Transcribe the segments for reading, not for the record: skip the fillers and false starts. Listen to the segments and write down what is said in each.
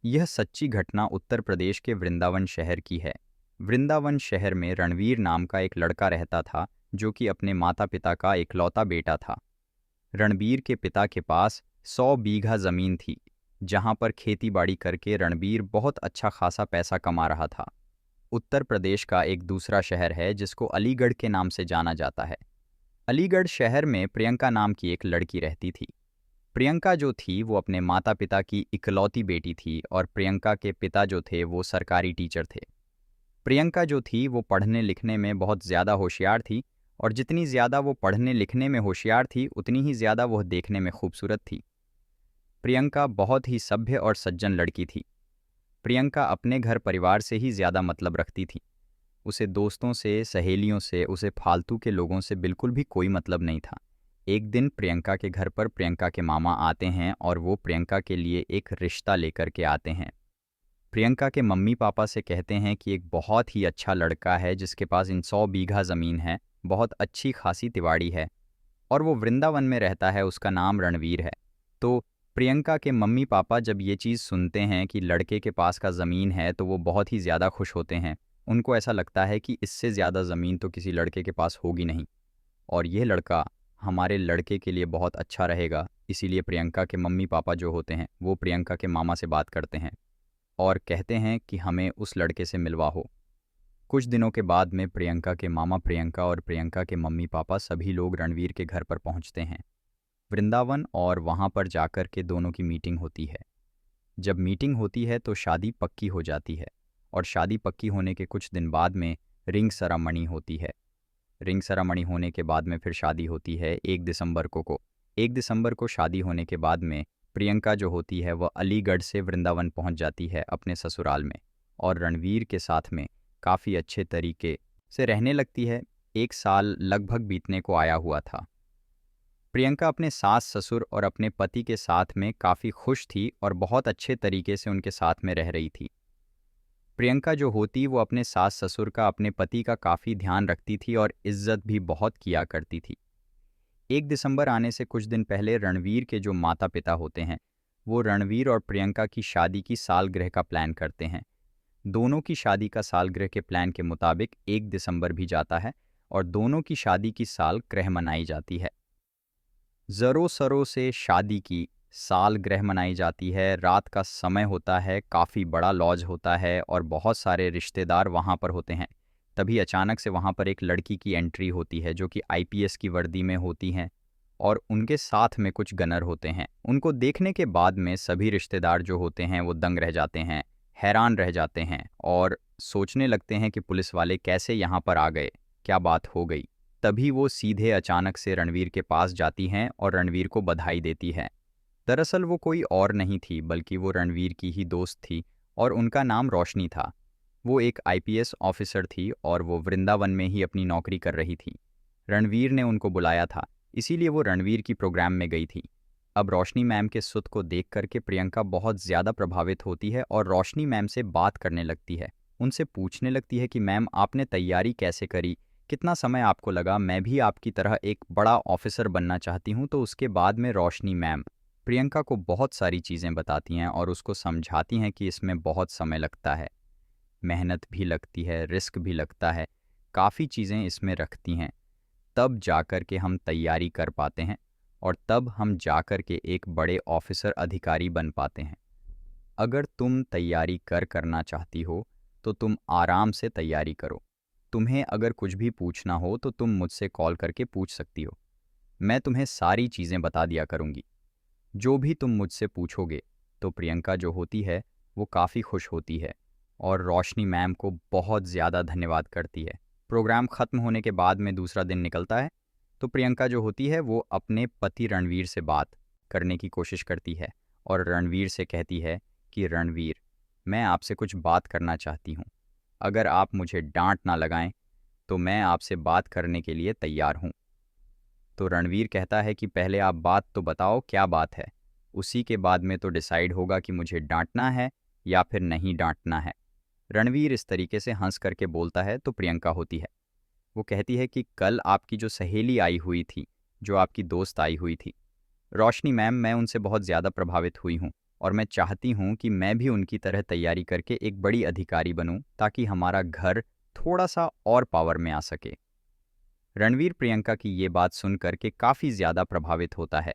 यह सच्ची घटना उत्तर प्रदेश के वृंदावन शहर की है। वृंदावन शहर में रणवीर नाम का एक लड़का रहता था, जो कि अपने माता पिता का इकलौता बेटा था। रणबीर के पिता के पास 100 बीघा जमीन थी, जहां पर खेती बाड़ी करके रणबीर बहुत अच्छा खासा पैसा कमा रहा था। उत्तर प्रदेश का एक दूसरा शहर है जिसको अलीगढ़ के नाम से जाना जाता है। अलीगढ़ शहर में प्रियंका नाम की एक लड़की रहती थी। प्रियंका जो थी वो अपने माता पिता की इकलौती बेटी थी और प्रियंका के पिता जो थे वो सरकारी टीचर थे। प्रियंका जो थी वो पढ़ने लिखने में बहुत ज़्यादा होशियार थी, और जितनी ज़्यादा वो पढ़ने लिखने में होशियार थी उतनी ही ज़्यादा वह देखने में खूबसूरत थी। प्रियंका बहुत ही सभ्य और सज्जन लड़की थी। प्रियंका अपने घर परिवार से ही ज़्यादा मतलब रखती थी। उसे दोस्तों से, सहेलियों से, उसे फालतू के लोगों से बिल्कुल भी कोई मतलब नहीं था। एक दिन प्रियंका के घर पर प्रियंका के मामा आते हैं और वो प्रियंका के लिए एक रिश्ता लेकर के आते हैं। प्रियंका के मम्मी पापा से कहते हैं कि एक बहुत ही अच्छा लड़का है जिसके पास इन 100 बीघा ज़मीन है, बहुत अच्छी खासी तिवाड़ी है और वो वृंदावन में रहता है, उसका नाम रणवीर है। तो प्रियंका के मम्मी पापा जब ये चीज़ सुनते हैं कि लड़के के पास का ज़मीन है तो वो बहुत ही ज़्यादा खुश होते हैं। उनको ऐसा लगता है कि इससे ज़्यादा ज़मीन तो किसी लड़के के पास होगी नहीं, और ये लड़का हमारे लड़के के लिए बहुत अच्छा रहेगा। इसीलिए प्रियंका के मम्मी पापा जो होते हैं वो प्रियंका के मामा से बात करते हैं और कहते हैं कि हमें उस लड़के से मिलवा हो। कुछ दिनों के बाद में प्रियंका के मामा प्रियंका और प्रियंका के मम्मी पापा सभी लोग रणवीर के घर पर पहुंचते हैं वृंदावन, और वहां पर जाकर के दोनों की मीटिंग होती है। जब मीटिंग होती है तो शादी पक्की हो जाती है, और शादी पक्की होने के कुछ दिन बाद में रिंग सेरेमनी होती है। रिंग सेरेमनी होने के बाद में फिर शादी होती है 1 दिसंबर को शादी होने के बाद में प्रियंका जो होती है वह अलीगढ़ से वृंदावन पहुंच जाती है अपने ससुराल में, और रणवीर के साथ में काफ़ी अच्छे तरीके से रहने लगती है। 1 साल लगभग बीतने को आया हुआ था। प्रियंका अपने सास ससुर और अपने पति के साथ में काफ़ी खुश थी और बहुत अच्छे तरीके से उनके साथ में रह रही थी। प्रियंका जो होती वो अपने सास ससुर का, अपने पति का काफ़ी ध्यान रखती थी और इज्जत भी बहुत किया करती थी। 1 दिसंबर आने से कुछ दिन पहले रणवीर के जो माता पिता होते हैं वो रणवीर और प्रियंका की शादी की सालगिरह का प्लान करते हैं। दोनों की शादी का सालगिरह के प्लान के मुताबिक 1 दिसंबर भी जाता है और दोनों की शादी की सालगिरह मनाई जाती है। ज़रों शरों से शादी की सालगिरह मनाई जाती है। रात का समय होता है, काफ़ी बड़ा लॉज होता है और बहुत सारे रिश्तेदार वहाँ पर होते हैं। तभी अचानक से वहाँ पर एक लड़की की एंट्री होती है जो कि आईपीएस की वर्दी में होती हैं, और उनके साथ में कुछ गनर होते हैं। उनको देखने के बाद में सभी रिश्तेदार जो होते हैं वो दंग रह जाते हैं, हैरान रह जाते हैं और सोचने लगते हैं कि पुलिस वाले कैसे यहाँ पर आ गए, क्या बात हो गई। तभी वो सीधे अचानक से रणवीर के पास जाती हैं और रणवीर को बधाई देती है। दरअसल वो कोई और नहीं थी बल्कि वो रणवीर की ही दोस्त थी, और उनका नाम रोशनी था। वो एक आईपीएस ऑफिसर थी और वो वृंदावन में ही अपनी नौकरी कर रही थी। रणवीर ने उनको बुलाया था, इसीलिए वो रणवीर की प्रोग्राम में गई थी। अब रोशनी मैम के सुत को देख करके प्रियंका बहुत ज़्यादा प्रभावित होती है और रोशनी मैम से बात करने लगती है। उनसे पूछने लगती है कि मैम आपने तैयारी कैसे करी, कितना समय आपको लगा, मैं भी आपकी तरह एक बड़ा ऑफिसर बनना चाहती हूँ। तो उसके बाद में रोशनी मैम प्रियंका को बहुत सारी चीज़ें बताती हैं और उसको समझाती हैं कि इसमें बहुत समय लगता है, मेहनत भी लगती है, रिस्क भी लगता है, काफ़ी चीज़ें इसमें रखती हैं। तब जाकर के हम तैयारी कर पाते हैं और तब हम जाकर के एक बड़े ऑफिसर अधिकारी बन पाते हैं। अगर तुम तैयारी करना चाहती हो तो तुम आराम से तैयारी करो। तुम्हें अगर कुछ भी पूछना हो तो तुम मुझसे कॉल करके पूछ सकती हो, मैं तुम्हें सारी चीज़ें बता दिया करूँगी, जो भी तुम मुझसे पूछोगे। तो प्रियंका जो होती है वो काफ़ी खुश होती है और रोशनी मैम को बहुत ज़्यादा धन्यवाद करती है। प्रोग्राम ख़त्म होने के बाद में दूसरा दिन निकलता है, तो प्रियंका जो होती है वो अपने पति रणवीर से बात करने की कोशिश करती है और रणवीर से कहती है कि रणवीर, मैं आपसे कुछ बात करना चाहती हूँ। अगर आप मुझे डांट ना लगाएं तो मैं आपसे बात करने के लिए तैयार हूँ। तो रणवीर कहता है कि पहले आप बात तो बताओ, क्या बात है, उसी के बाद में तो डिसाइड होगा कि मुझे डांटना है या फिर नहीं डांटना है। रणवीर इस तरीके से हंस करके बोलता है तो प्रियंका होती है, वो कहती है कि कल आपकी जो सहेली आई हुई थी, जो आपकी दोस्त आई हुई थी रोशनी मैम, मैं उनसे बहुत ज़्यादा प्रभावित हुई हूँ। और मैं चाहती हूँ कि मैं भी उनकी तरह तैयारी करके एक बड़ी अधिकारी बनूँ ताकि हमारा घर थोड़ा सा और पावर में आ सके। रणवीर प्रियंका की ये बात सुनकर के काफ़ी ज़्यादा प्रभावित होता है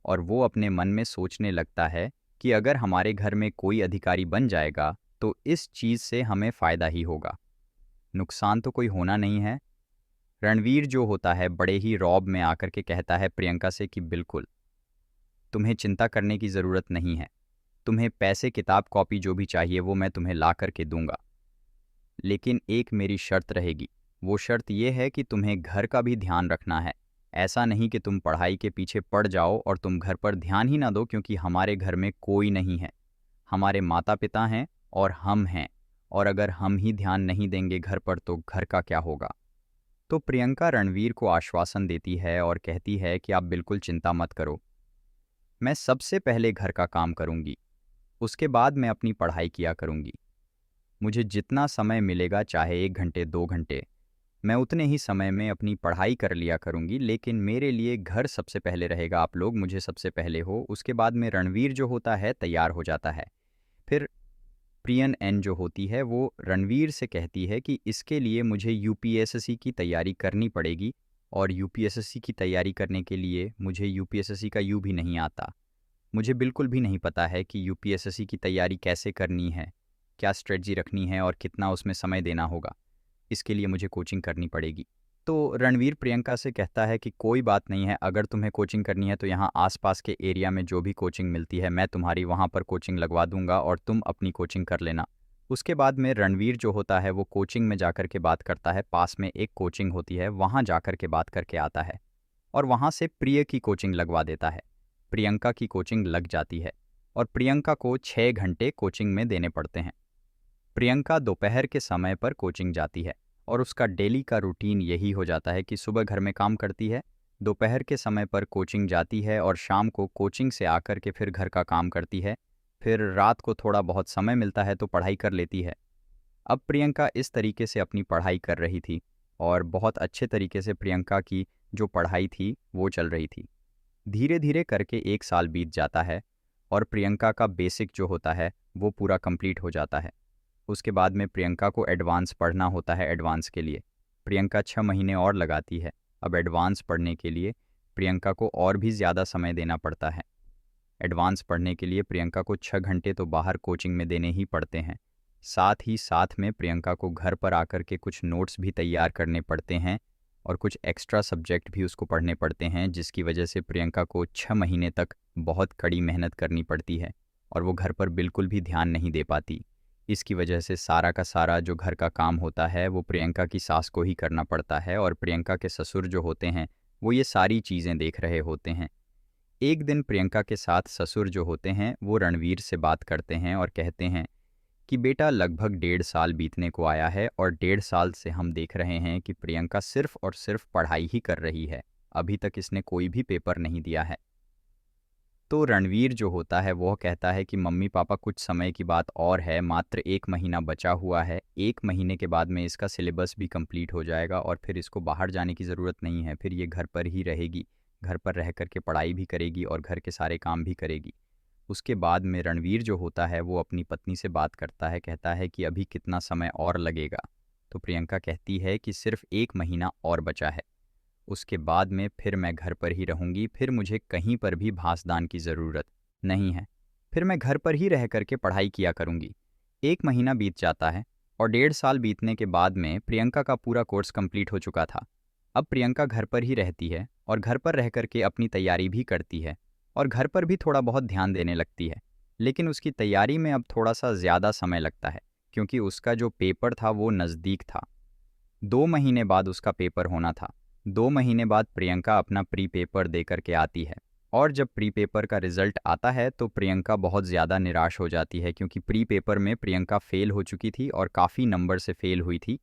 और वो अपने मन में सोचने लगता है कि अगर हमारे घर में कोई अधिकारी बन जाएगा तो इस चीज़ से हमें फ़ायदा ही होगा, नुकसान तो कोई होना नहीं है। रणवीर जो होता है बड़े ही रौब में आकर के कहता है प्रियंका से कि बिल्कुल, तुम्हें चिंता करने की ज़रूरत नहीं है। तुम्हें पैसे, किताब, कॉपी जो भी चाहिए वो मैं तुम्हें ला करके दूंगा। लेकिन एक मेरी शर्त रहेगी। वो शर्त ये है कि तुम्हें घर का भी ध्यान रखना है। ऐसा नहीं कि तुम पढ़ाई के पीछे पड़ जाओ और तुम घर पर ध्यान ही ना दो, क्योंकि हमारे घर में कोई नहीं है। हमारे माता पिता हैं और हम हैं, और अगर हम ही ध्यान नहीं देंगे घर पर तो घर का क्या होगा। तो प्रियंका रणवीर को आश्वासन देती है और कहती है कि आप बिल्कुल चिंता मत करो, मैं सबसे पहले घर का काम करूंगी, उसके बाद मैं अपनी पढ़ाई किया करूंगी। मुझे जितना समय मिलेगा, चाहे 1 घंटे 2 घंटे, मैं उतने ही समय में अपनी पढ़ाई कर लिया करूंगी, लेकिन मेरे लिए घर सबसे पहले रहेगा। आप लोग मुझे सबसे पहले हो। उसके बाद में रणवीर जो होता है तैयार हो जाता है। फिर प्रियन एन जो होती है वो रणवीर से कहती है कि इसके लिए मुझे यूपीएसएससी की तैयारी करनी पड़ेगी, और यूपीएसएससी की तैयारी करने के लिए मुझे यूपीएसएससी का यू भी नहीं आता। मुझे बिल्कुल भी नहीं पता है कि यूपीएसएससी की तैयारी कैसे करनी है, क्या स्ट्रेटजी रखनी है और कितना उसमें समय देना होगा। इसके लिए मुझे कोचिंग करनी पड़ेगी। तो रणवीर प्रियंका से कहता है कि कोई बात नहीं है, अगर तुम्हें कोचिंग करनी है तो यहाँ आसपास के एरिया में जो भी कोचिंग मिलती है मैं तुम्हारी वहाँ पर कोचिंग लगवा दूंगा और तुम अपनी कोचिंग कर लेना। उसके बाद में रणवीर जो होता है वो कोचिंग में जाकर के बात करता है। पास में एक कोचिंग होती है, वहाँ जाकर के बात करके आता है और वहाँ से प्रिय की कोचिंग लगवा देता है। प्रियंका की कोचिंग लग जाती है और प्रियंका को 6 घंटे कोचिंग में देने पड़ते हैं। प्रियंका दोपहर के समय पर कोचिंग जाती है और उसका डेली का रूटीन यही हो जाता है कि सुबह घर में काम करती है, दोपहर के समय पर कोचिंग जाती है और शाम को कोचिंग से आकर के फिर घर का काम करती है। फिर रात को थोड़ा बहुत समय मिलता है तो पढ़ाई कर लेती है। अब प्रियंका इस तरीके से अपनी पढ़ाई कर रही थी और बहुत अच्छे तरीके से प्रियंका की जो पढ़ाई थी वो चल रही थी। धीरे धीरे करके 1 साल बीत जाता है और प्रियंका का बेसिक जो होता है वो पूरा कंप्लीट हो जाता है। उसके बाद में प्रियंका को एडवांस पढ़ना होता है। एडवांस के लिए प्रियंका 6 महीने और लगाती है। अब एडवांस पढ़ने के लिए प्रियंका को और भी ज़्यादा समय देना पड़ता है। एडवांस पढ़ने के लिए प्रियंका को 6 घंटे तो बाहर कोचिंग में देने ही पड़ते हैं। साथ ही साथ में प्रियंका को घर पर आकर के कुछ नोट्स भी तैयार करने पड़ते हैं और कुछ एक्स्ट्रा सब्जेक्ट भी उसको पढ़ने पड़ते हैं, जिसकी वजह से प्रियंका को 6 महीने तक बहुत कड़ी मेहनत करनी पड़ती है और वो घर पर बिल्कुल भी ध्यान नहीं दे पाती। इसकी वजह से सारा का सारा जो घर का काम होता है वो प्रियंका की सास को ही करना पड़ता है और प्रियंका के ससुर जो होते हैं वो ये सारी चीज़ें देख रहे होते हैं। एक दिन प्रियंका के साथ ससुर जो होते हैं वो रणवीर से बात करते हैं और कहते हैं कि बेटा, लगभग 1.5 साल बीतने को आया है और 1.5 साल से हम देख रहे हैं कि प्रियंका सिर्फ और सिर्फ पढ़ाई ही कर रही है। अभी तक इसने कोई भी पेपर नहीं दिया है। तो रणवीर जो होता है वो कहता है कि मम्मी पापा, कुछ समय की बात और है, मात्र 1 महीना बचा हुआ है। 1 महीने के बाद में इसका सिलेबस भी कंप्लीट हो जाएगा और फिर इसको बाहर जाने की ज़रूरत नहीं है। फिर ये घर पर ही रहेगी, घर पर रह कर के पढ़ाई भी करेगी और घर के सारे काम भी करेगी। उसके बाद में रणवीर जो होता है वो अपनी पत्नी से बात करता है, कहता है कि अभी कितना समय और लगेगा। तो प्रियंका कहती है कि सिर्फ 1 महीना और बचा है, उसके बाद में फिर मैं घर पर ही रहूँगी, फिर मुझे कहीं पर भी भासदान की ज़रूरत नहीं है, फिर मैं घर पर ही रह करके पढ़ाई किया करूँगी। 1 महीना बीत जाता है और 1.5 साल बीतने के बाद में प्रियंका का पूरा कोर्स कंप्लीट हो चुका था। अब प्रियंका घर पर ही रहती है और घर पर रह करके अपनी तैयारी भी करती है और घर पर भी थोड़ा बहुत ध्यान देने लगती है। लेकिन उसकी तैयारी में अब थोड़ा सा ज़्यादा समय लगता है, क्योंकि उसका जो पेपर था वो नज़दीक था। 2 महीने बाद उसका पेपर होना था। 2 महीने बाद प्रियंका अपना प्री पेपर दे करके आती है और जब प्री पेपर का रिजल्ट आता है तो प्रियंका बहुत ज़्यादा निराश हो जाती है, क्योंकि प्री पेपर में प्रियंका फ़ेल हो चुकी थी और काफ़ी नंबर से फ़ेल हुई थी।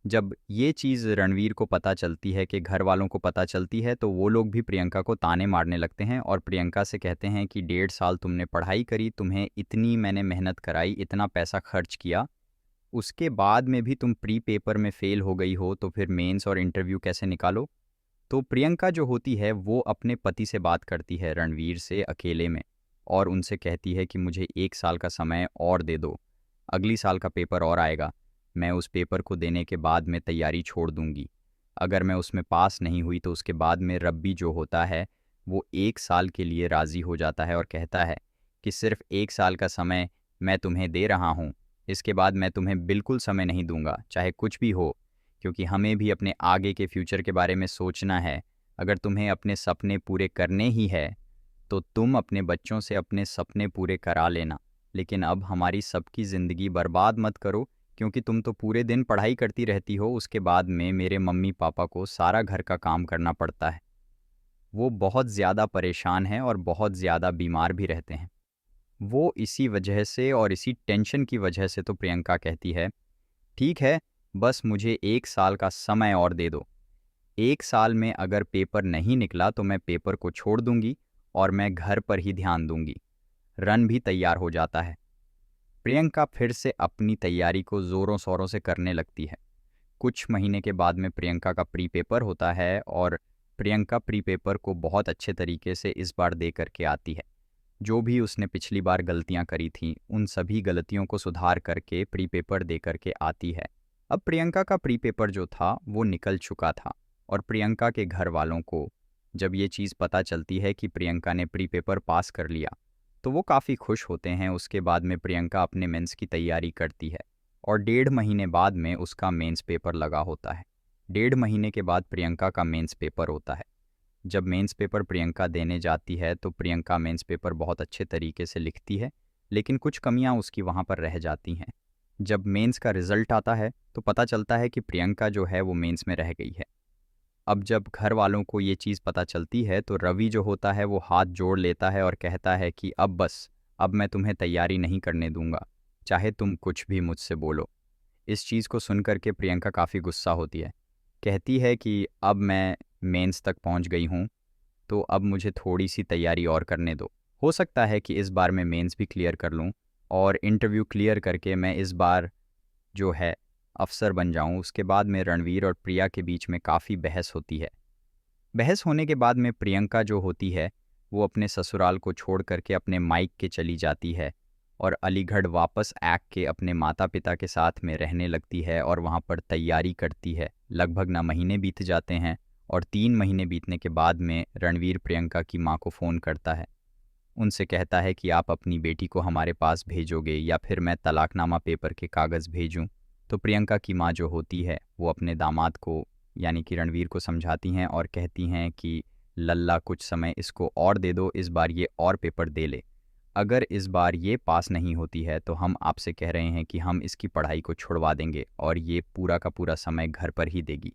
जब ये चीज़ रणवीर को पता चलती है, कि घर वालों को पता चलती है, तो वो लोग भी प्रियंका को ताने मारने लगते हैं और प्रियंका से कहते हैं कि 1.5 साल तुमने पढ़ाई करी, तुम्हें इतनी मैंने मेहनत कराई, इतना पैसा खर्च किया, उसके बाद में भी तुम प्री पेपर में फ़ेल हो गई हो, तो फिर मेंस और इंटरव्यू कैसे निकालो। तो प्रियंका जो होती है वो अपने पति से बात करती है रणवीर से अकेले में और उनसे कहती है कि मुझे 1 साल का समय और दे दो, अगली साल का पेपर और आएगा, मैं उस पेपर को देने के बाद में तैयारी छोड़ दूंगी। अगर मैं उसमें पास नहीं हुई तो उसके बाद में रब्बी जो होता है वो 1 साल के लिए राज़ी हो जाता है और कहता है कि सिर्फ 1 साल का समय मैं तुम्हें दे रहा हूँ, इसके बाद मैं तुम्हें बिल्कुल समय नहीं दूंगा, चाहे कुछ भी हो, क्योंकि हमें भी अपने आगे के फ्यूचर के बारे में सोचना है। अगर तुम्हें अपने सपने पूरे करने ही है तो तुम अपने बच्चों से अपने सपने पूरे करा लेना, लेकिन अब हमारी सबकी ज़िंदगी बर्बाद मत करो, क्योंकि तुम तो पूरे दिन पढ़ाई करती रहती हो, उसके बाद में मेरे मम्मी पापा को सारा घर का काम करना पड़ता है। वो बहुत ज़्यादा परेशान हैं और बहुत ज़्यादा बीमार भी रहते हैं। वो इसी वजह से और इसी टेंशन की वजह से तो प्रियंका कहती है, ठीक है, बस मुझे 1 साल का समय और दे दो। 1 साल में अगर पेपर नहीं निकला तो मैं पेपर को छोड़ दूंगी और मैं घर पर ही ध्यान दूंगी। रन भी तैयार हो जाता है। प्रियंका फिर से अपनी तैयारी को ज़ोरों शोरों से करने लगती है। कुछ महीने के बाद में प्रियंका का प्री पेपर होता है और प्रियंका प्री पेपर को बहुत अच्छे तरीके से इस बार दे करके आती है। जो भी उसने पिछली बार गलतियां करी थीं, उन सभी गलतियों को सुधार करके प्री पेपर दे करके आती है। अब प्रियंका का प्री पेपर जो था वो निकल चुका था और प्रियंका के घर वालों को जब ये चीज़ पता चलती है कि प्रियंका ने प्री पेपर पास कर लिया तो वो काफ़ी खुश होते हैं। उसके बाद में प्रियंका अपने मेंस की तैयारी करती है और 1.5 महीने बाद में उसका मेंस पेपर लगा होता है। 1.5 महीने के बाद प्रियंका का मेंस पेपर होता है। जब मेंस पेपर प्रियंका देने जाती है तो प्रियंका मेंस पेपर बहुत अच्छे तरीके से लिखती है, लेकिन कुछ कमियां उसकी वहां पर रह जाती हैं। जब मेंस का रिजल्ट आता है तो पता चलता है कि प्रियंका जो है वो मेंस में रह गई है। अब जब घर वालों को ये चीज़ पता चलती है तो रवि जो होता है वो हाथ जोड़ लेता है और कहता है कि अब बस, अब मैं तुम्हें तैयारी नहीं करने दूंगा, चाहे तुम कुछ भी मुझसे बोलो। इस चीज़ को सुन कर के प्रियंका काफ़ी गुस्सा होती है। कहती है कि अब मैं मेंस तक पहुंच गई हूं, तो अब मुझे थोड़ी सी तैयारी और करने दो। हो सकता है कि इस बार मैं मेंस भी क्लियर कर लूं और इंटरव्यू क्लियर करके मैं इस बार जो है अफसर बन जाऊं। उसके बाद में रणवीर और प्रिया के बीच में काफ़ी बहस होती है। बहस होने के बाद में प्रियंका जो होती है वो अपने ससुराल को छोड़ करके अपने मायके चली जाती है और अलीगढ़ वापस के अपने माता पिता के साथ में रहने लगती है और वहाँ पर तैयारी करती है। लगभग ना महीने बीत जाते हैं और 3 महीने बीतने के बाद में रणवीर प्रियंका की माँ को फ़ोन करता है। उनसे कहता है कि आप अपनी बेटी को हमारे पास भेजोगे या फिर मैं तलाकनामा पेपर के कागज़ भेजूं। तो प्रियंका की माँ जो होती है वो अपने दामाद को यानी कि रणवीर को समझाती हैं और कहती हैं कि लल्ला कुछ समय इसको और दे दो, इस बार ये और पेपर दे ले। अगर इस बार ये पास नहीं होती है तो हम आपसे कह रहे हैं कि हम इसकी पढ़ाई को छुड़वा देंगे और ये पूरा का पूरा समय घर पर ही देगी।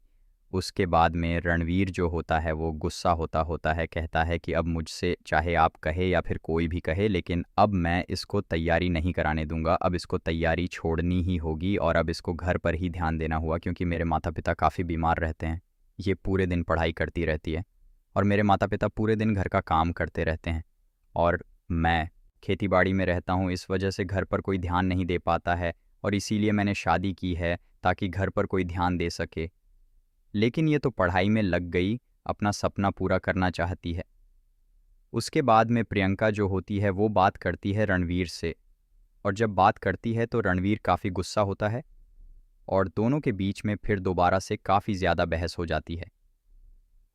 उसके बाद में रणवीर जो होता है वो गुस्सा होता होता है, कहता है कि अब मुझसे चाहे आप कहे या फिर कोई भी कहे, लेकिन अब मैं इसको तैयारी नहीं कराने दूंगा। अब इसको तैयारी छोड़नी ही होगी और अब इसको घर पर ही ध्यान देना हुआ, क्योंकि मेरे माता पिता काफ़ी बीमार रहते हैं। ये पूरे दिन पढ़ाई करती रहती है और मेरे माता पिता पूरे दिन घर का काम करते रहते हैं और मैं खेतीबाड़ी में रहता हूँ, इस वजह से घर पर कोई ध्यान नहीं दे पाता है और इसीलिए मैंने शादी की है ताकि घर पर कोई ध्यान दे सके। लेकिन ये तो पढ़ाई में लग गई, अपना सपना पूरा करना चाहती है। उसके बाद में प्रियंका जो होती है वो बात करती है रणवीर से और जब बात करती है तो रणवीर काफ़ी गुस्सा होता है और दोनों के बीच में फिर दोबारा से काफ़ी ज़्यादा बहस हो जाती है।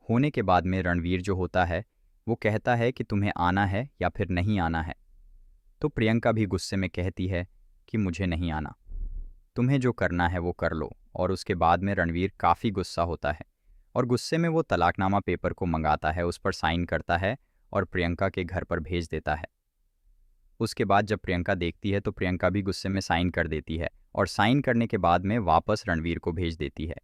होने के बाद में रणवीर जो होता है वो कहता है कि तुम्हें आना है या फिर नहीं आना है। तो प्रियंका भी गुस्से में कहती है कि मुझे नहीं आना, तुम्हें जो करना है वो कर लो। और उसके बाद में रणवीर काफ़ी गुस्सा होता है और गुस्से में वो तलाकनामा पेपर को मंगाता है, उस पर साइन करता है और प्रियंका के घर पर भेज देता है। उसके बाद जब प्रियंका देखती है तो प्रियंका भी गुस्से में साइन कर देती है और साइन करने के बाद में वापस रणवीर को भेज देती है।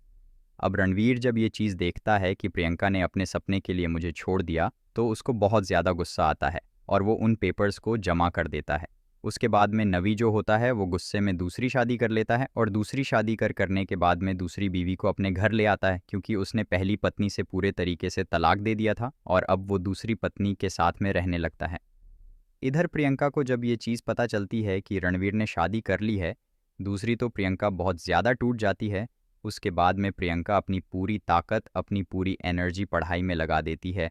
अब रणवीर जब ये चीज़ देखता है कि प्रियंका ने अपने सपने के लिए मुझे छोड़ दिया तो उसको बहुत ज़्यादा गुस्सा आता है और वो उन पेपर्स को जमा कर देता है। उसके बाद में नवी जो होता है वो गुस्से में दूसरी शादी कर लेता है और दूसरी शादी करने के बाद में दूसरी बीवी को अपने घर ले आता है, क्योंकि उसने पहली पत्नी से पूरे तरीके से तलाक दे दिया था और अब वो दूसरी पत्नी के साथ में रहने लगता है। इधर प्रियंका को जब ये चीज़ पता चलती है कि रणवीर ने शादी कर ली है दूसरी, तो प्रियंका बहुत ज़्यादा टूट जाती है। उसके बाद में प्रियंका अपनी पूरी ताकत, अपनी पूरी एनर्जी पढ़ाई में लगा देती है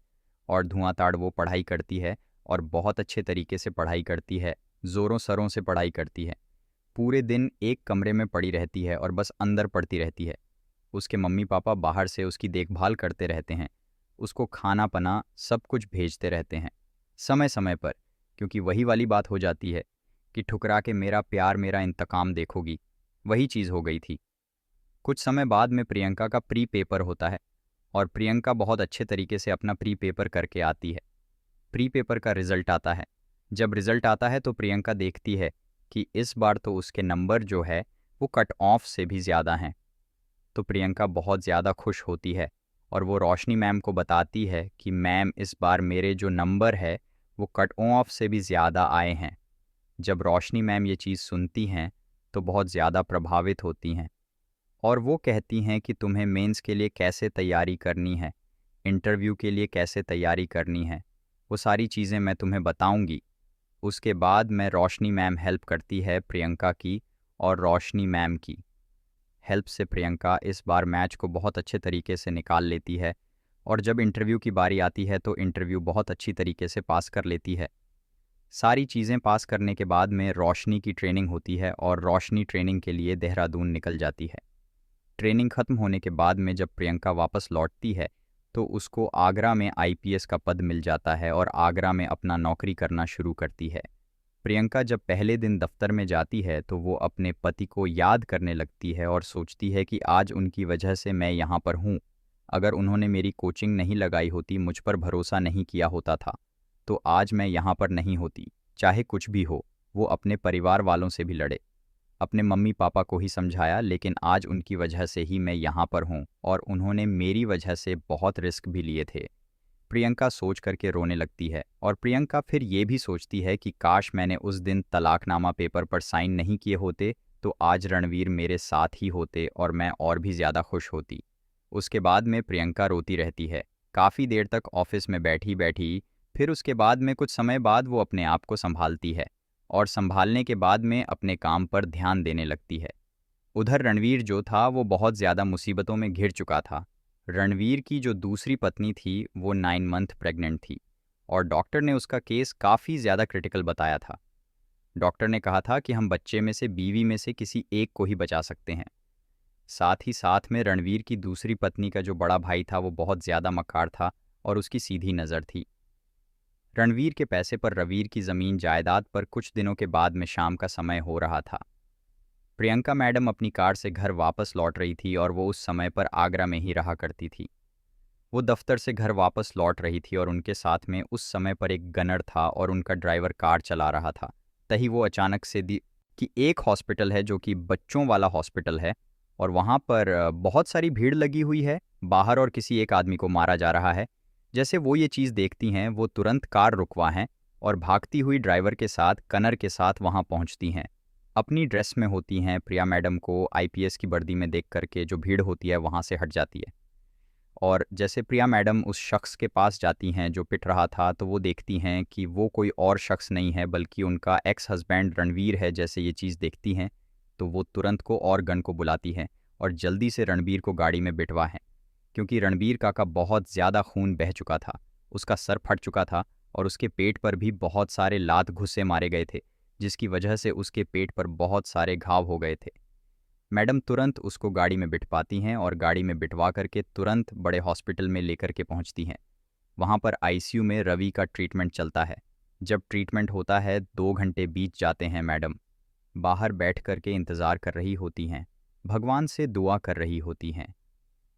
और धुआंधार वो पढ़ाई करती है और बहुत अच्छे तरीके से पढ़ाई करती है, ज़ोरों शरों से पढ़ाई करती है। पूरे दिन एक कमरे में पड़ी रहती है और बस अंदर पढ़ती रहती है। उसके मम्मी पापा बाहर से उसकी देखभाल करते रहते हैं, उसको खाना पना सब कुछ भेजते रहते हैं समय समय पर, क्योंकि वही वाली बात हो जाती है कि ठुकरा के मेरा प्यार मेरा इंतकाम देखोगी, वही चीज़ हो गई थी। कुछ समय बाद में प्रियंका का प्री पेपर होता है और प्रियंका बहुत अच्छे तरीके से अपना प्री पेपर करके आती है। प्री पेपर का रिजल्ट आता है। जब रिजल्ट आता है तो प्रियंका देखती है कि इस बार तो उसके नंबर जो है वो कट ऑफ से भी ज़्यादा हैं। तो प्रियंका बहुत ज़्यादा खुश होती है और वो रोशनी मैम को बताती है कि मैम इस बार मेरे जो नंबर है वो कट ऑफ से भी ज़्यादा आए हैं। जब रोशनी मैम ये चीज़ सुनती हैं तो बहुत ज़्यादा प्रभावित होती हैं और वो कहती हैं कि तुम्हें मेंस के लिए कैसे तैयारी करनी है, इंटरव्यू के लिए कैसे तैयारी करनी है, वो सारी चीज़ें मैं तुम्हें बताऊंगी। उसके बाद मैं रोशनी मैम हेल्प करती है प्रियंका की, और रोशनी मैम की हेल्प से प्रियंका इस बार मैच को बहुत अच्छे तरीके से निकाल लेती है और जब इंटरव्यू की बारी आती है तो इंटरव्यू बहुत अच्छी तरीके से पास कर लेती है। सारी चीज़ें पास करने के बाद में रोशनी की ट्रेनिंग होती है और रोशनी ट्रेनिंग के लिए देहरादून निकल जाती है। ट्रेनिंग ख़त्म होने के बाद में जब प्रियंका वापस लौटती है तो उसको आगरा में आईपीएस का पद मिल जाता है और आगरा में अपना नौकरी करना शुरू करती है। प्रियंका जब पहले दिन दफ्तर में जाती है तो वो अपने पति को याद करने लगती है और सोचती है कि आज उनकी वजह से मैं यहाँ पर हूँ। अगर उन्होंने मेरी कोचिंग नहीं लगाई होती, मुझ पर भरोसा नहीं किया होता था, तो आज मैं यहाँ पर नहीं होती। चाहे कुछ भी हो, वो अपने परिवार वालों से भी लड़े, अपने मम्मी पापा को ही समझाया, लेकिन आज उनकी वजह से ही मैं यहाँ पर हूँ और उन्होंने मेरी वजह से बहुत रिस्क भी लिए थे। प्रियंका सोच करके रोने लगती है और प्रियंका फिर ये भी सोचती है कि काश मैंने उस दिन तलाकनामा पेपर पर साइन नहीं किए होते तो आज रणवीर मेरे साथ ही होते और मैं और भी ज़्यादा खुश होती। उसके बाद में प्रियंका रोती रहती है काफ़ी देर तक ऑफिस में बैठी बैठी। फिर उसके बाद में कुछ समय बाद वो अपने आप को संभालती है और संभालने के बाद में अपने काम पर ध्यान देने लगती है। उधर रणवीर जो था वो बहुत ज़्यादा मुसीबतों में घिर चुका था। रणवीर की जो दूसरी पत्नी थी वो 9 मंथ प्रेग्नेंट थी और डॉक्टर ने उसका केस काफ़ी ज़्यादा क्रिटिकल बताया था। डॉक्टर ने कहा था कि हम बच्चे में से बीवी में से किसी एक को ही बचा सकते हैं। साथ ही साथ में रणवीर की दूसरी पत्नी का जो बड़ा भाई था वो बहुत ज़्यादा मक्कार था और उसकी सीधी नज़र थी। रणवीर के पैसे पर रवीर की ज़मीन जायदाद पर कुछ दिनों के बाद में शाम का समय हो रहा था। प्रियंका मैडम अपनी कार से घर वापस लौट रही थी और वो उस समय पर आगरा में ही रहा करती थी। वो दफ्तर से घर वापस लौट रही थी और उनके साथ में उस समय पर एक गनर था और उनका ड्राइवर कार चला रहा था। तभी वो अचानक से दी कि एक हॉस्पिटल है जो कि बच्चों वाला हॉस्पिटल है और वहाँ पर बहुत सारी भीड़ लगी हुई है बाहर और किसी एक आदमी को मारा जा रहा है। जैसे वो ये चीज़ देखती हैं वो तुरंत कार रुकवा हैं और भागती हुई ड्राइवर के साथ कनर के साथ वहाँ पहुँचती हैं। अपनी ड्रेस में होती हैं, प्रिया मैडम को आईपीएस की वर्दी में देख करके जो भीड़ होती है वहाँ से हट जाती है और जैसे प्रिया मैडम उस शख्स के पास जाती हैं जो पिट रहा था तो वो देखती हैं कि वो कोई और शख्स नहीं है बल्कि उनका एक्स हस्बैंड रणवीर है। जैसे ये चीज़ देखती हैं तो वो तुरंत को और गन को बुलाती है और जल्दी से रणवीर को गाड़ी में बिठवा है, क्योंकि रणवीर का बहुत ज़्यादा खून बह चुका था, उसका सर फट चुका था और उसके पेट पर भी बहुत सारे लात घुस्से मारे गए थे, जिसकी वजह से उसके पेट पर बहुत सारे घाव हो गए थे। मैडम तुरंत उसको गाड़ी में बिठवाती हैं और गाड़ी में बिठवा करके तुरंत बड़े हॉस्पिटल में लेकर के पहुंचती हैं। वहां पर आईसीयू में रवि का ट्रीटमेंट चलता है। जब ट्रीटमेंट होता है 2 घंटे बीत जाते हैं। मैडम बाहर बैठ करके इंतज़ार कर रही होती हैं, भगवान से दुआ कर रही होती हैं।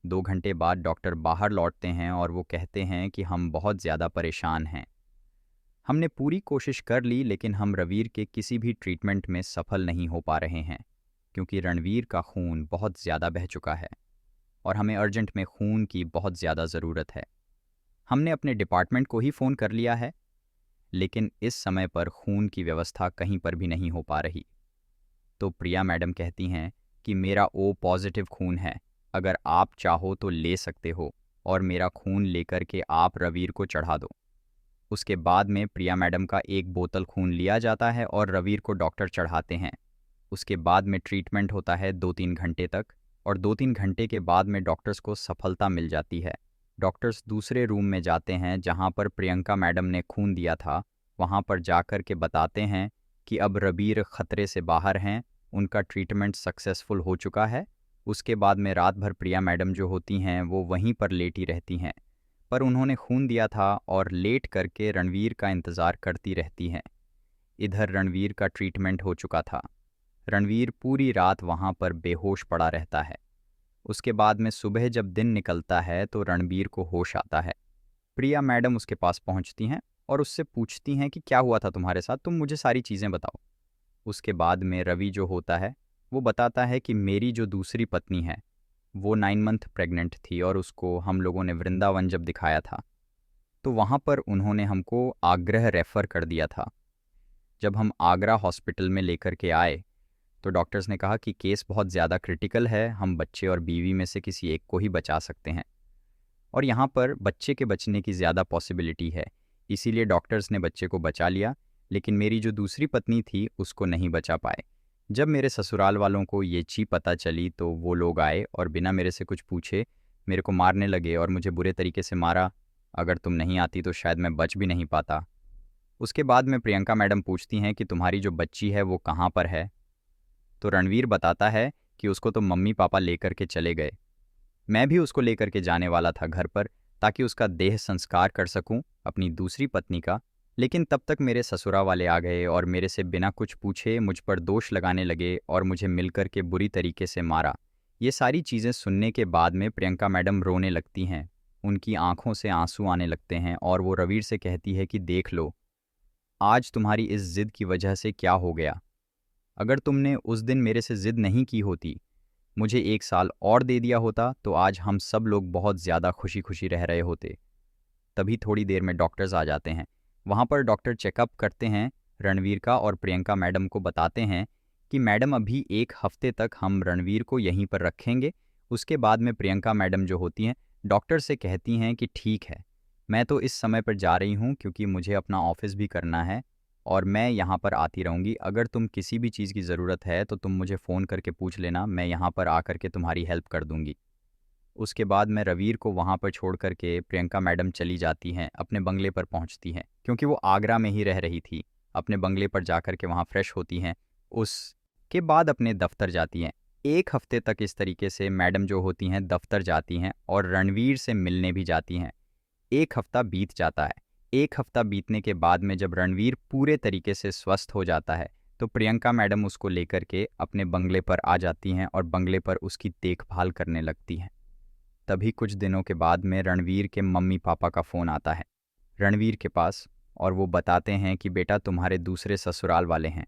2 घंटे बाद डॉक्टर बाहर लौटते हैं और वो कहते हैं कि हम बहुत ज़्यादा परेशान हैं, हमने पूरी कोशिश कर ली लेकिन हम रवीर के किसी भी ट्रीटमेंट में सफल नहीं हो पा रहे हैं, क्योंकि रणवीर का खून बहुत ज़्यादा बह चुका है और हमें अर्जेंट में खून की बहुत ज़्यादा ज़रूरत है। हमने अपने डिपार्टमेंट को ही फ़ोन कर लिया है, लेकिन इस समय पर खून की व्यवस्था कहीं पर भी नहीं हो पा रही। तो प्रिया मैडम कहती हैं कि मेरा ओ पॉजिटिव खून है, अगर आप चाहो तो ले सकते हो और मेरा खून लेकर के आप रवीर को चढ़ा दो। उसके बाद में प्रिया मैडम का 1 बोतल खून लिया जाता है और रवीर को डॉक्टर चढ़ाते हैं। उसके बाद में ट्रीटमेंट होता है 2-3 घंटे तक और 2-3 घंटे के बाद में डॉक्टर्स को सफलता मिल जाती है। डॉक्टर्स दूसरे रूम में जाते हैं जहां पर प्रियंका मैडम ने खून दिया था वहाँ पर जाकर के बताते हैं कि अब रबीर ख़तरे से बाहर हैं, उनका ट्रीटमेंट सक्सेसफुल हो चुका है। उसके बाद में रात भर प्रिया मैडम जो होती हैं वो वहीं पर लेटी रहती हैं, पर उन्होंने खून दिया था और लेट करके रणवीर का इंतज़ार करती रहती हैं। इधर रणवीर का ट्रीटमेंट हो चुका था। रणवीर पूरी रात वहाँ पर बेहोश पड़ा रहता है। उसके बाद में सुबह जब दिन निकलता है तो रणबीर को होश आता है। प्रिया मैडम उसके पास पहुंचती हैं और उससे पूछती हैं कि क्या हुआ था तुम्हारे साथ, तुम मुझे सारी चीज़ें बताओ। उसके बाद में रवि जो होता है वो बताता है कि मेरी जो दूसरी पत्नी है वो 9 मंथ प्रेग्नेंट थी और उसको हम लोगों ने वृंदावन जब दिखाया था तो वहाँ पर उन्होंने हमको आग्रह रेफ़र कर दिया था। जब हम आगरा हॉस्पिटल में लेकर के आए तो डॉक्टर्स ने कहा कि केस बहुत ज़्यादा क्रिटिकल है, हम बच्चे और बीवी में से किसी एक को ही बचा सकते हैं और यहाँ पर बच्चे के बचने की ज़्यादा पॉसिबिलिटी है, इसीलिए डॉक्टर्स ने बच्चे को बचा लिया। लेकिन मेरी जो दूसरी पत्नी थी उसको नहीं बचा पाए। जब मेरे ससुराल वालों को ये चीज़ पता चली तो वो लोग आए और बिना मेरे से कुछ पूछे मेरे को मारने लगे और मुझे बुरे तरीके से मारा। अगर तुम नहीं आती तो शायद मैं बच भी नहीं पाता। उसके बाद में प्रियंका मैडम पूछती हैं कि तुम्हारी जो बच्ची है वो कहाँ पर है, तो रणवीर बताता है कि उसको तो मम्मी पापा लेकर के चले गए। मैं भी उसको लेकर के जाने वाला था घर पर ताकि उसका देह संस्कार कर सकूं अपनी दूसरी पत्नी का, लेकिन तब तक मेरे ससुरा वाले आ गए और मेरे से बिना कुछ पूछे मुझ पर दोष लगाने लगे और मुझे मिलकर के बुरी तरीके से मारा। ये सारी चीज़ें सुनने के बाद में प्रियंका मैडम रोने लगती हैं, उनकी आंखों से आंसू आने लगते हैं और वो रवीर से कहती है कि देख लो, आज तुम्हारी इस ज़िद की वजह से क्या हो गया। अगर तुमने उस दिन मेरे से ज़िद नहीं की होती, मुझे 1 साल और दे दिया होता तो आज हम सब लोग बहुत ज़्यादा खुशी खुशी रह रहे होते। तभी थोड़ी देर में डॉक्टर्स आ जाते हैं। वहाँ पर डॉक्टर चेकअप करते हैं रणवीर का और प्रियंका मैडम को बताते हैं कि मैडम अभी 1 हफ्ते तक हम रणवीर को यहीं पर रखेंगे। उसके बाद में प्रियंका मैडम जो होती हैं डॉक्टर से कहती हैं कि ठीक है, मैं तो इस समय पर जा रही हूँ क्योंकि मुझे अपना ऑफिस भी करना है और मैं यहाँ पर आती रहूँगी। अगर तुम किसी भी चीज़ की ज़रूरत है तो तुम मुझे फ़ोन करके पूछ लेना, मैं यहाँ पर आकर के तुम्हारी हेल्प कर दूँगी। उसके बाद मैं रवीर को वहाँ पर छोड़ कर के प्रियंका मैडम चली जाती हैं, अपने बंगले पर पहुँचती हैं क्योंकि वो आगरा में ही रह रही थी। अपने बंगले पर जाकर के वहाँ फ्रेश होती हैं, उसके बाद अपने दफ्तर जाती हैं। 1 हफ्ते तक इस तरीके से मैडम जो होती हैं दफ्तर जाती हैं और रणवीर से मिलने भी जाती हैं। 1 हफ्ता बीत जाता है। 1 हफ्ता बीतने के बाद में जब रणवीर पूरे तरीके से स्वस्थ हो जाता है तो प्रियंका मैडम उसको लेकर के अपने बंगले पर आ जाती हैं और बंगले पर उसकी देखभाल करने लगती हैं। तभी कुछ दिनों के बाद में रणवीर के मम्मी पापा का फ़ोन आता है रणवीर के पास और वो बताते हैं कि बेटा तुम्हारे दूसरे ससुराल वाले हैं,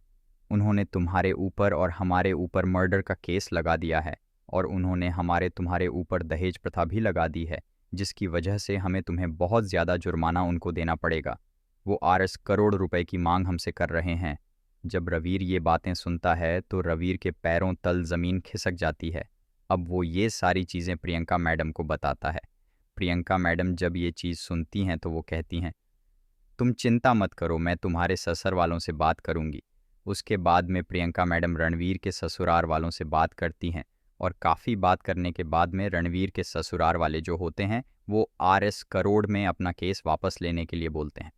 उन्होंने तुम्हारे ऊपर और हमारे ऊपर मर्डर का केस लगा दिया है और उन्होंने तुम्हारे ऊपर दहेज प्रथा भी लगा दी है, जिसकी वजह से हमें तुम्हें बहुत ज़्यादा जुर्माना उनको देना पड़ेगा। वो RS करोड़ रुपए की मांग हमसे कर रहे हैं। जब रवीर ये बातें सुनता है तो रवीर के पैरों तल ज़मीन खिसक जाती है। अब वो ये सारी चीज़ें प्रियंका मैडम को बताता है। प्रियंका मैडम जब ये चीज़ सुनती हैं तो वो कहती हैं, तुम चिंता मत करो, मैं तुम्हारे ससुर वालों से बात करूंगी। उसके बाद में प्रियंका मैडम रणवीर के ससुराल वालों से बात करती हैं और काफ़ी बात करने के बाद में रणवीर के ससुराल वाले जो होते हैं वो RS करोड़ में अपना केस वापस लेने के लिए बोलते हैं।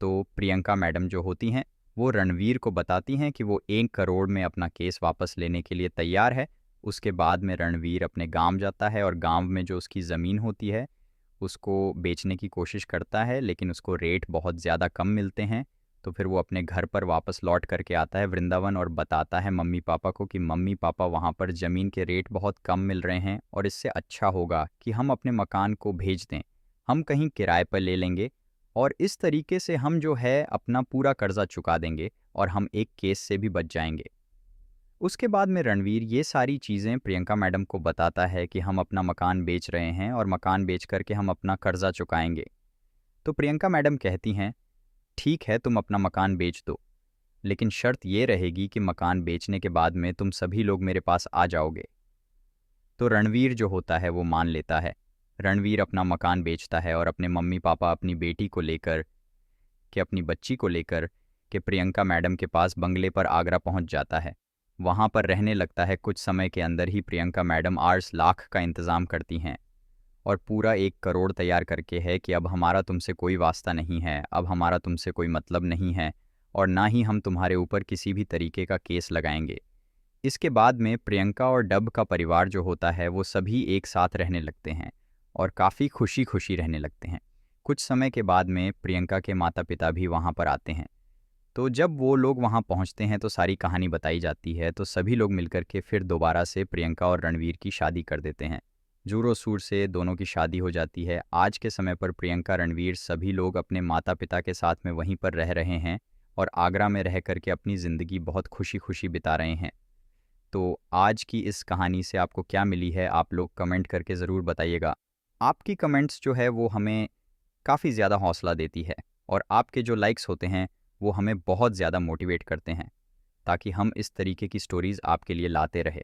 तो प्रियंका मैडम जो होती हैं वो रणवीर को बताती हैं कि वो 1 करोड़ में अपना केस वापस लेने के लिए तैयार है। उसके बाद में रणवीर अपने गांव जाता है और गांव में जो उसकी ज़मीन होती है उसको बेचने की कोशिश करता है, लेकिन उसको रेट बहुत ज़्यादा कम मिलते हैं। तो फिर वो अपने घर पर वापस लौट करके आता है वृंदावन और बताता है मम्मी पापा को कि मम्मी पापा वहाँ पर ज़मीन के रेट बहुत कम मिल रहे हैं और इससे अच्छा होगा कि हम अपने मकान को भेज दें, हम कहीं किराए पर ले लेंगे और इस तरीके से हम जो है अपना पूरा कर्जा चुका देंगे और हम एक केस से भी बच जाएंगे। उसके बाद में रणवीर ये सारी चीज़ें प्रियंका मैडम को बताता है कि हम अपना मकान बेच रहे हैं और मकान बेच करके हम अपना कर्जा चुकाएंगे। तो प्रियंका मैडम कहती हैं, ठीक है तुम अपना मकान बेच दो, लेकिन शर्त ये रहेगी कि मकान बेचने के बाद में तुम सभी लोग मेरे पास आ जाओगे। तो रणवीर जो होता है वो मान लेता है। रणवीर अपना मकान बेचता है और अपने मम्मी पापा अपनी बेटी को लेकर के अपनी बच्ची को लेकर के प्रियंका मैडम के पास बंगले पर आगरा पहुंच जाता है। वहाँ पर रहने लगता है। कुछ समय के अंदर ही प्रियंका मैडम 8 लाख का इंतज़ाम करती हैं और पूरा 1 करोड़ तैयार करके है कि अब हमारा तुमसे कोई वास्ता नहीं है, अब हमारा तुमसे कोई मतलब नहीं है और ना ही हम तुम्हारे ऊपर किसी भी तरीके का केस लगाएंगे। इसके बाद में प्रियंका और डब का परिवार जो होता है वो सभी एक साथ रहने लगते हैं और काफ़ी खुशी खुशी रहने लगते हैं। कुछ समय के बाद में प्रियंका के माता पिता भी वहाँ पर आते हैं। तो जब वो लोग वहाँ पहुँचते हैं तो सारी कहानी बताई जाती है, तो सभी लोग मिलकर के फिर दोबारा से प्रियंका और रणवीर की शादी कर देते हैं। जोरों शोर से दोनों की शादी हो जाती है। आज के समय पर प्रियंका रणवीर सभी लोग अपने माता पिता के साथ में वहीं पर रह रहे हैं और आगरा में रह करके अपनी ज़िंदगी बहुत खुशी खुशी बिता रहे हैं। तो आज की इस कहानी से आपको क्या मिली है, आप लोग कमेंट करके ज़रूर बताइएगा। आपकी कमेंट्स जो है वो हमें काफ़ी ज़्यादा हौसला देती है और आपके जो लाइक्स होते हैं वो हमें बहुत ज़्यादा मोटिवेट करते हैं ताकि हम इस तरीके की स्टोरीज़ आपके लिए लाते रहें।